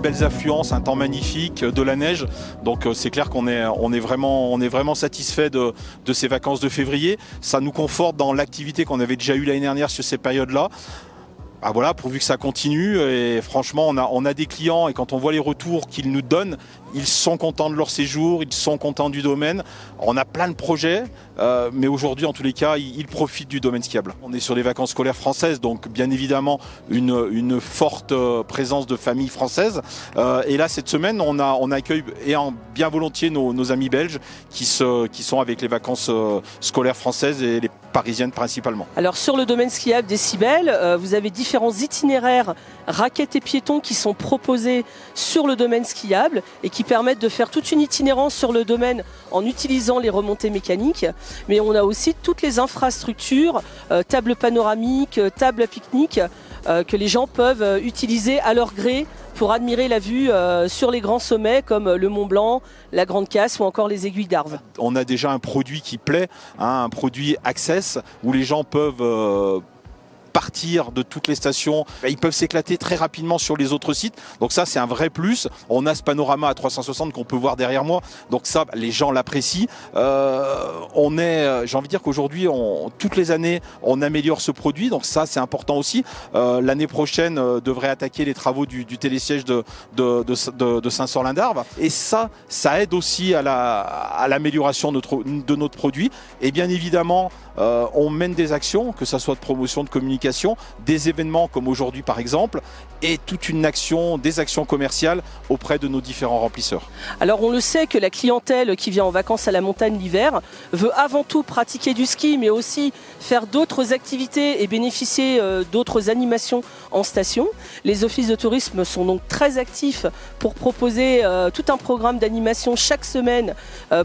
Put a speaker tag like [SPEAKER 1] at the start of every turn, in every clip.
[SPEAKER 1] belles affluences, un temps magnifique, de la neige. Donc c'est clair qu'on est vraiment satisfait de ces vacances de février. Ça nous conforte dans l'activité qu'on avait déjà eue l'année dernière sur ces périodes-là. Ah voilà, pourvu que ça continue, et franchement on a des clients, et quand on voit les retours qu'ils nous donnent, ils sont contents de leur séjour, ils sont contents du domaine. On a plein de projets, mais aujourd'hui en tous les cas ils profitent du domaine skiable. On est sur les vacances scolaires françaises, donc bien évidemment une forte présence de familles françaises, et là cette semaine on accueille bien volontiers nos amis belges qui sont avec les vacances scolaires françaises et les parisiennes principalement.
[SPEAKER 2] Alors sur le domaine skiable des Cybèles, vous avez différents itinéraires raquettes et piétons qui sont proposés sur le domaine skiable et qui permettent de faire toute une itinérance sur le domaine en utilisant les remontées mécaniques. Mais on a aussi toutes les infrastructures, tables panoramiques, tables à pique-nique, que les gens peuvent utiliser à leur gré pour admirer la vue sur les grands sommets comme le Mont Blanc, la Grande Casse ou encore les Aiguilles d'Arves.
[SPEAKER 1] On a déjà un produit qui plaît, un produit Access, où les gens peuvent partir de toutes les stations. Ils peuvent s'éclater très rapidement sur les autres sites. Donc ça, c'est un vrai plus. On a ce panorama à 360 qu'on peut voir derrière moi. Donc ça, les gens l'apprécient. J'ai envie de dire qu'aujourd'hui, toutes les années, on améliore ce produit. Donc ça, c'est important aussi. L'année prochaine, devrait attaquer les travaux du télésiège de Saint-Sorlin-d'Arves. Et ça aide aussi à l'amélioration de notre produit. Et bien évidemment, on mène des actions, que ce soit de promotion, de communication, des événements comme aujourd'hui par exemple, et toute des actions commerciales auprès de nos différents remplisseurs.
[SPEAKER 2] Alors on le sait que la clientèle qui vient en vacances à la montagne l'hiver veut avant tout pratiquer du ski, mais aussi faire d'autres activités et bénéficier d'autres animations en station. Les offices de tourisme sont donc très actifs pour proposer tout un programme d'animation chaque semaine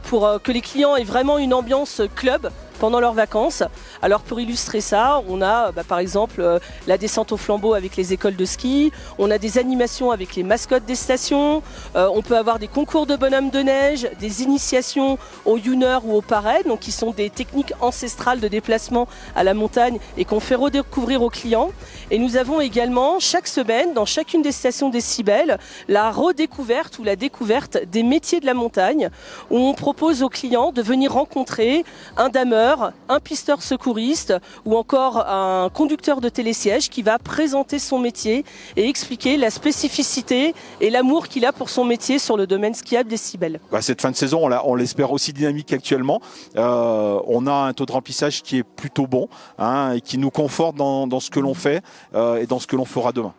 [SPEAKER 2] pour que les clients aient vraiment une ambiance club pendant leurs vacances. Alors pour illustrer ça, on a par exemple la descente au flambeau avec les écoles de ski, on a des animations avec les mascottes des stations, on peut avoir des concours de bonhommes de neige, des initiations au Yuner ou au Parade, donc qui sont des techniques ancestrales de déplacement à la montagne et qu'on fait redécouvrir aux clients. Et nous avons également chaque semaine, dans chacune des stations des Cybèles, la redécouverte ou la découverte des métiers de la montagne, où on propose aux clients de venir rencontrer un dameur, un pisteur secouriste ou encore un conducteur de télésiège qui va présenter son métier et expliquer la spécificité et l'amour qu'il a pour son métier sur le domaine skiable des Cybèles.
[SPEAKER 1] Cette fin de saison, on l'espère aussi dynamique qu'actuellement. On a un taux de remplissage qui est plutôt bon, et qui nous conforte dans ce que l'on fait et dans ce que l'on fera demain.